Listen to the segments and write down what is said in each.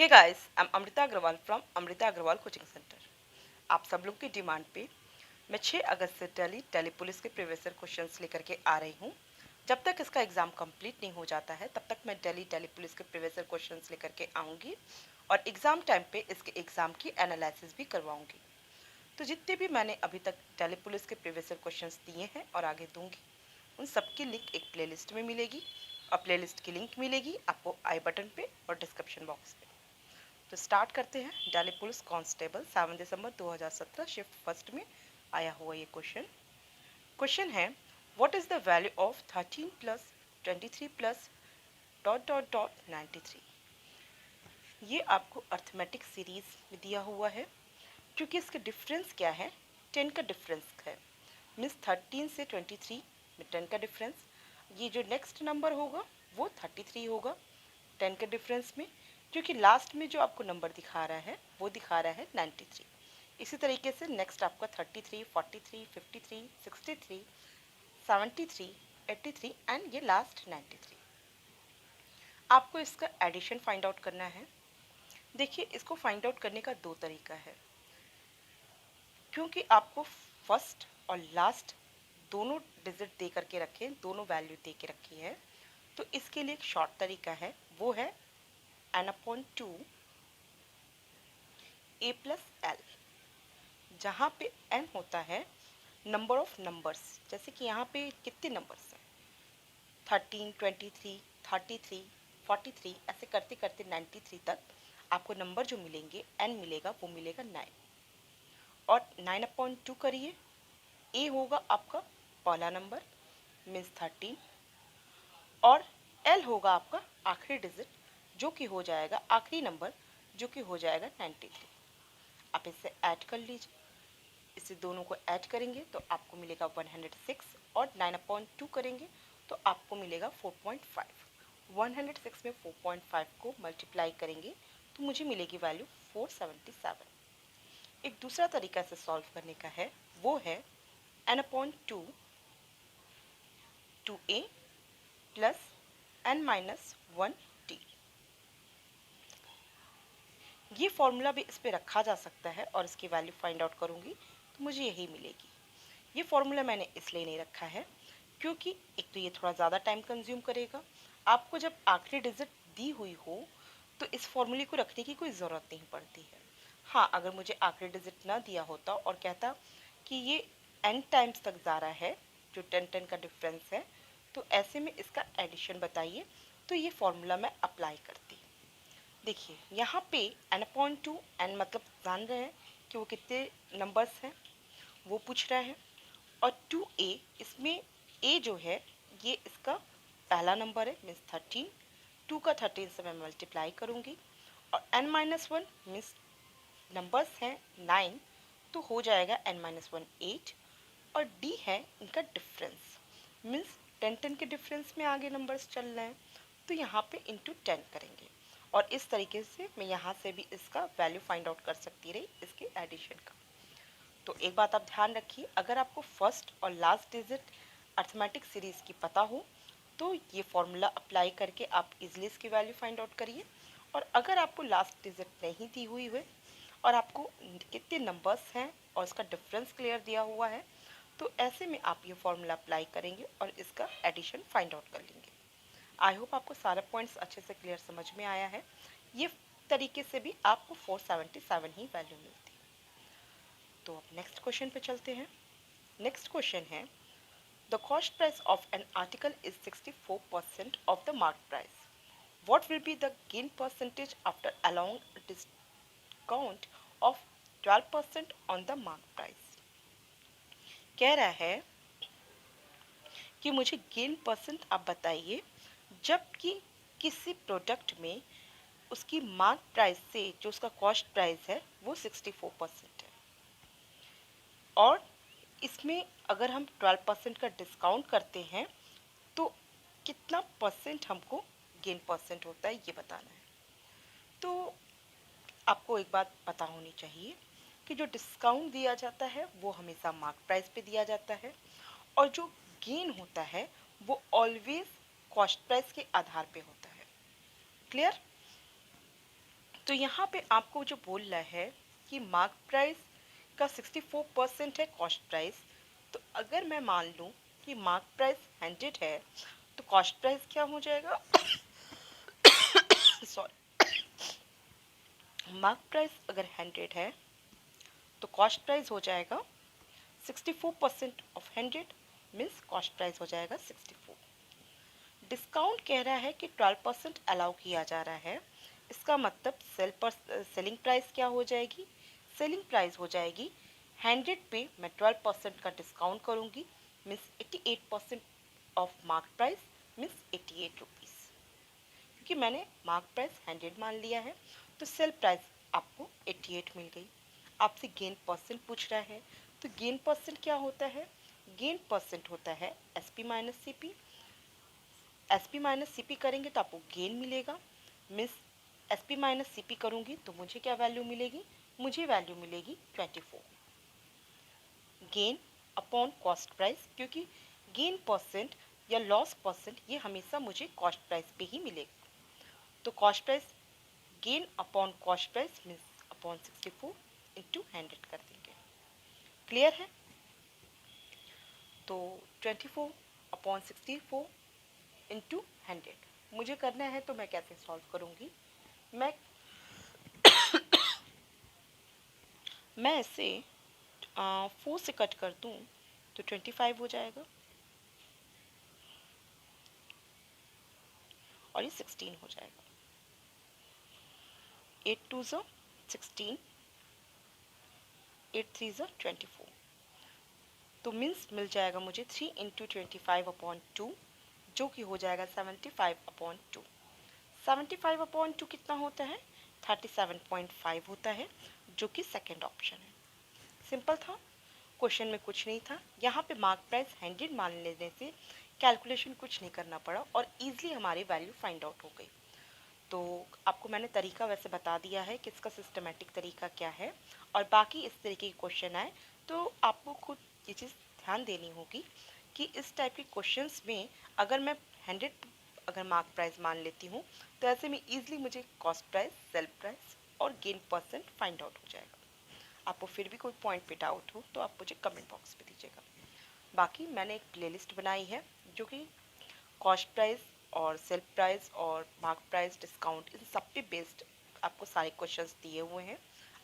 Hey guys, I am Amrita Agarwal from Amrita Agarwal coaching centre. आप सब लोग की डिमांड पे मैं 6 अगस्त से टेली पुलिस के प्रीवियस ईयर क्वेश्चंस लेकर के आ रही हूँ। जब तक इसका एग्ज़ाम कंप्लीट नहीं हो जाता है तब तक मैं टेली पुलिस के प्रीवियस ईयर क्वेश्चंस लेकर के आऊँगी और एग्ज़ाम टाइम पे इसके एग्ज़ाम की एनालिसिस भी करवाऊँगी। तो जितने भी मैंने अभी तक टेली पुलिस के प्रीवियस ईयर क्वेश्चंस दिए हैं और आगे दूंगी, उन सबकी लिंक एक प्लेलिस्ट में मिलेगी और प्लेलिस्ट की लिंक मिलेगी आपको आई बटन पे और डिस्क्रिप्शन बॉक्स पे। तो स्टार्ट करते हैं। दिल्ली पुलिस कांस्टेबल 7 दिसंबर 2017 शिफ्ट फर्स्ट में आया हुआ ये क्वेश्चन। क्वेश्चन है, what is the value of 13 plus 23 plus dot dot dot 93। ये आपको अर्थमेटिक सीरीज में दिया हुआ है। क्योंकि इसका डिफरेंस क्या है, 10 का डिफरेंस है, मीन्स 13 से 23 में 10 का डिफरेंस। ये जो नेक्स्ट नंबर होगा वो 33 होगा 10 के डिफरेंस में, क्योंकि लास्ट में जो आपको नंबर दिखा रहा है वो दिखा रहा है 93। इसी तरीके से नेक्स्ट आपका 33, 43, 53, 63, 73, 83 एंड ये लास्ट 93। आपको इसका एडिशन फाइंड आउट करना है। देखिए, इसको फाइंड आउट करने का दो तरीका है। क्योंकि आपको फर्स्ट और लास्ट दोनों डिजिट दे करके रखे, दोनों वैल्यू दे के रखी है, तो इसके लिए एक शॉर्ट तरीका है, वो है n/2 a+l, जहाँ पे n होता है नंबर ऑफ नंबर्स। जैसे कि यहाँ पे कितने नंबर्स हैं, 13, 23, 33, 43, ऐसे करते करते 93 तक आपको नंबर जो मिलेंगे, n मिलेगा, वो मिलेगा 9। और 9/2 करिए, a होगा आपका पहला नंबर मीन्स 13 और l होगा आपका आखिरी डिजिट जो कि हो जाएगा आखिरी नंबर जो कि हो जाएगा 93। आप इसे ऐड कर लीजिए। इसे दोनों को ऐड करेंगे तो आपको मिलेगा 106 और 9/2 करेंगे तो आपको मिलेगा 4.5। 106 में 4.5 को मल्टीप्लाई करेंगे तो मुझे मिलेगी वैल्यू 477। एक दूसरा तरीका से सॉल्व करने का है, वो है n/2 2a प्लस n-1t। ये फॉर्मूला भी इस पे रखा जा सकता है और इसकी वैल्यू फाइंड आउट करूँगी तो मुझे यही मिलेगी। ये फॉर्मूला मैंने इसलिए नहीं रखा है क्योंकि एक तो ये थोड़ा ज़्यादा टाइम कंज्यूम करेगा। आपको जब आखिरी डिजिट दी हुई हो तो इस फॉर्मूले को रखने की कोई ज़रूरत नहीं पड़ती है। हाँ, अगर मुझे आखिरी डिजिट ना दिया होता और कहता कि ये n टाइम्स तक जा रहा है, जो 10-10 का डिफरेंस है, तो ऐसे में इसका एडिशन बताइए, तो ये फॉर्मूला मैं अप्लाई करती। देखिए, यहाँ पे n/2 n मतलब जान रहे हैं कि वो कितने नंबर्स हैं, वो पूछ रहा है। और 2a, इसमें a जो है ये इसका पहला नंबर है मीन्स 13। 2 का 13 से मैं मल्टीप्लाई करूँगी और n-1 मीन्स नंबर्स हैं 9, तो हो जाएगा n-1 8। और d है इनका डिफरेंस, मीन्स 10-10 के डिफरेंस में आगे नंबर्स चल रहे हैं, तो यहाँ पे इंटू 10 करेंगे और इस तरीके से मैं यहाँ से भी इसका वैल्यू फाइंड आउट कर सकती रही इसके एडिशन का। तो एक बात आप ध्यान रखिए, अगर आपको फर्स्ट और लास्ट डिजिट अर्थमेटिक सीरीज की पता हो तो ये फॉर्मूला अप्लाई करके आप इजीली इसकी वैल्यू फाइंड आउट करिए। और अगर आपको लास्ट डिजिट नहीं दी हुई है और आपको कितने नंबर्स हैं और इसका डिफरेंस क्लियर दिया हुआ है, तो ऐसे में आप ये फॉर्मूला अप्लाई करेंगे और इसका एडिशन फाइंड आउट कर लेंगे। आई होप आपको सारे पॉइंट्स अच्छे से क्लियर समझ में आया है। ये तरीके से भी आपको 477 ही वैल्यू मिलती है। तो अब नेक्स्ट क्वेश्चन पे चलते हैं। नेक्स्ट क्वेश्चन है, the cost price of an article is 64% of the mark price. What will be the gain percentage after allowing a discount of 12% on the mark price? कह रहा है कि मुझे गेन परसेंट आप बताइए जबकि किसी प्रोडक्ट में उसकी मार्क प्राइस से जो उसका कॉस्ट प्राइस है वो 64% है और इसमें अगर हम 12% का डिस्काउंट करते हैं तो कितना परसेंट हमको गेन परसेंट होता है, ये बताना है। तो आपको एक बात पता होनी चाहिए कि जो डिस्काउंट दिया जाता है वो हमेशा मार्क प्राइस पे दिया जाता है और जो गेन होता है वो ऑलवेज कॉस्ट प्राइस के आधार पे होता है। क्लियर? तो यहाँ पे आपको जो बोल रहा है कि मार्क प्राइस का 64% है कॉस्ट प्राइस। तो अगर मैं मान लूँ कि मार्क प्राइस 100 है तो कॉस्ट प्राइस क्या हो जाएगा? सॉरी, मार्क प्राइस अगर 100 है तो कॉस्ट प्राइस हो जाएगा 64% ऑफ 100 मीन्स कॉस्ट प्राइस हो जाएगा 64। डिस्काउंट कह रहा है कि 12% अलाउ किया जा रहा है। इसका मतलब सेलिंग प्राइस क्या हो जाएगी? सेलिंग प्राइस हो जाएगी 100 पे मैं 12% का डिस्काउंट करूंगी means 88% of mark price means 88 rupees. क्योंकि मैंने मार्क प्राइस 100 मान लिया है तो सेल प्राइस आपको 88 मिल गई। आपसे गेन परसेंट पूछ रहा है तो गेन परसेंट क्या होता है? गेन परसेंट होता है SP minus CP. SP minus CP करेंगे तो आपको गेन मिलेगा। मिस एसपी माइनस सीपी करूंगी तो मुझे क्या वैल्यू मिलेगी? मुझे वैल्यू मिलेगी 24। गेन अपॉन कॉस्ट प्राइस, क्योंकि गेन परसेंट या लॉस परसेंट ये हमेशा मुझे कॉस्ट प्राइस पे ही मिलेगा। तो cost price gain upon cost price means upon 64 into 100 कर देंगे। क्लियर है? तो 24 अपॉन 64 इंटू 100 मुझे करना है तो मैं कैसे सॉल्व करूंगी? मैं मैं इसे 4 से कट कर दूं तो 25 हो जाएगा और ये 16 हो जाएगा। 8 2 ज़ा 16, 8 3 ज़ा 24। तो मीन्स मिल जाएगा मुझे 3 इंटू 25 अपॉन 2 जो कि हो जाएगा 75 अपॉन 2। 75 अपॉन 2 कितना होता है? 37.5 होता है जो कि सेकेंड ऑप्शन है। सिंपल था, क्वेश्चन में कुछ नहीं था। यहाँ पे मार्क प्राइस 100 मान लेने से कैलकुलेशन कुछ नहीं करना पड़ा और इजीली हमारी वैल्यू फाइंड आउट हो गई। तो आपको मैंने तरीका वैसे बता दिया है कि इसका सिस्टमेटिक तरीका क्या है, और बाकी इस तरीके के क्वेश्चन आए तो आपको खुद ये चीज़ ध्यान देनी होगी कि इस टाइप के क्वेश्चंस में अगर मैं 100 अगर मार्क प्राइस मान लेती हूँ तो ऐसे में ईजिली मुझे कॉस्ट प्राइस, सेल प्राइस और गेन परसेंट फाइंड आउट हो जाएगा। आपको फिर भी कोई पॉइंट पे डाउट हो तो आप मुझे कमेंट बॉक्स में दीजिएगा। बाकी मैंने एक प्लेलिस्ट बनाई है जो कि कॉस्ट प्राइस और सेल प्राइस और मार्क प्राइस, डिस्काउंट, इन सब पे बेस्ड आपको सारे क्वेश्चंस दिए हुए हैं।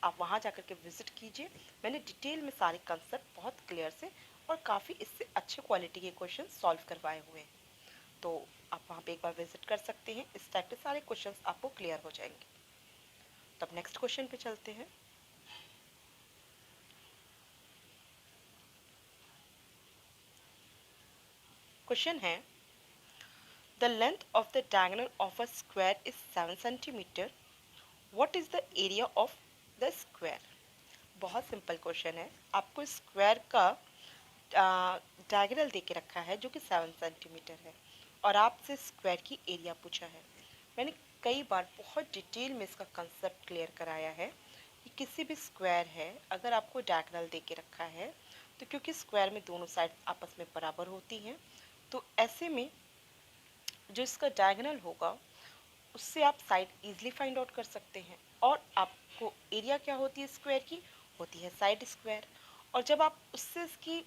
आप वहाँ जाकर के विजिट कीजिए। मैंने डिटेल में सारे कंसेप्ट बहुत क्लियर से और काफ़ी इससे अच्छे क्वालिटी के क्वेश्चन सॉल्व करवाए हुए हैं। तो आप वहाँ पे एक बार विजिट कर सकते हैं। इस टाइप के सारे क्वेश्चंस आपको क्लियर हो जाएंगे। तब नेक्स्ट क्वेश्चन पे चलते हैं। क्वेश्चन है, the length of the diagonal of a square is 7 centimeter. What is the area of the square? बहुत सिंपल क्वेश्चन है। आपको स्क्वायर का डायगोनल दे के रखा है जो कि 7 सेंटीमीटर है और आपसे स्क्वायर की एरिया पूछा है। मैंने कई बार बहुत डिटेल में इसका कंसेप्ट क्लियर कराया है कि किसी भी स्क्वायर है अगर आपको डायगोनल दे के रखा है तो क्योंकि स्क्वायर में दोनों साइड आपस में बराबर होती हैं तो ऐसे में जो इसका डायगोनल होगा उससे आप साइड इजीली फाइंड आउट कर सकते हैं। और आपको एरिया क्या होती है स्क्वायर की? होती है साइड स्क्वायर। और जब आप उससे इसकी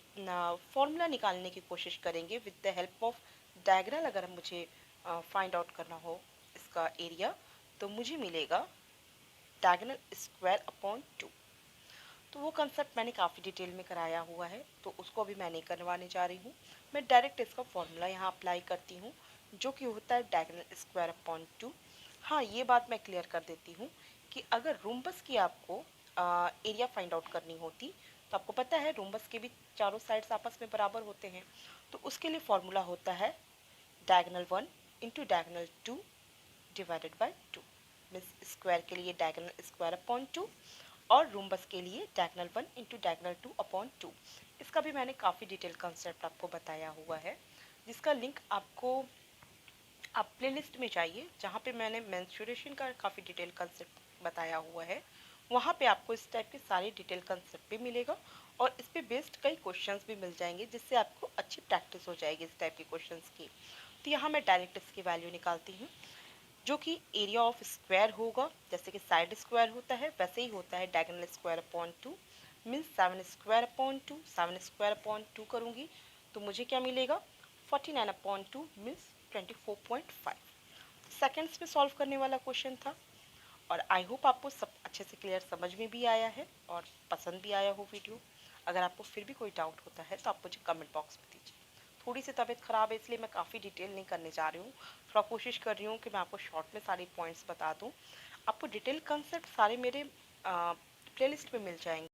फॉर्मूला निकालने की कोशिश करेंगे with the help of diagonal, अगर मुझे फाइंड आउट करना हो इसका एरिया तो मुझे मिलेगा डायगोनल स्क्वायर अपॉन 2। तो वो कंसेप्ट मैंने काफ़ी डिटेल में कराया हुआ है तो उसको अभी मैं नहीं करवाने जा रही हूँ। मैं डायरेक्ट इसका फॉर्मूला यहाँ अप्लाई करती हूँ जो कि होता है डायगोनल स्क्वायर अपॉन 2। हाँ, ये बात मैं क्लियर कर देती हूँ कि अगर रोम्बस की आपको एरिया फाइंड आउट करनी होती तो आपको पता है रोम्बस के भी चारों साइड्स आपस में बराबर होते हैं। तो उसके लिए फॉर्मूला होता है diagonal 1 into diagonal 2 divided by 2। Means square के लिए डायगोनल स्क्वायर अपॉन 2 और रोम्बस के लिए डायगोनल 1 इंटू डायगोनल 2 अपॉन 2। इसका भी मैंने काफ़ी डिटेल कंसेप्ट आपको बताया हुआ है जिसका लिंक आपको आप प्लेलिस्ट में जाइए जहाँ पे मैंने मेंस्ट्रुएशन का काफ़ी डिटेल कंसेप्ट बताया हुआ है। वहाँ पे आपको इस टाइप के सारे डिटेल कंसेप्ट भी मिलेगा और इस पे बेस्ड कई क्वेश्चंस भी मिल जाएंगे जिससे आपको अच्छी प्रैक्टिस हो जाएगी इस टाइप के क्वेश्चंस की। तो यहाँ मैं डायरेक्ट इसकी वैल्यू निकालती हूँ। जो कि एरिया ऑफ स्क्वायर होगा, जैसे कि साइड स्क्वायर होता है वैसे ही होता है diagonal square upon two, means 7 square upon 2, 7 square upon 2 करूँगी तो मुझे क्या मिलेगा 49/2 मीन्स 24.5। सेकेंड्स में सॉल्व करने वाला क्वेश्चन था और आई होप आपको सब अच्छे से क्लियर समझ में भी आया है और पसंद भी आया हो वीडियो। अगर आपको फिर भी कोई डाउट होता है तो आप मुझे कमेंट बॉक्स में दीजिए। थोड़ी सी तबीयत ख़राब है इसलिए मैं काफ़ी डिटेल नहीं करने जा रही हूँ, थोड़ा कोशिश कर रही हूँ कि मैं आपको शॉर्ट में सारे पॉइंट्स बता दूँ। आपको डिटेल कंसेप्ट सारे मेरे प्लेलिस्ट में मिल जाएंगे।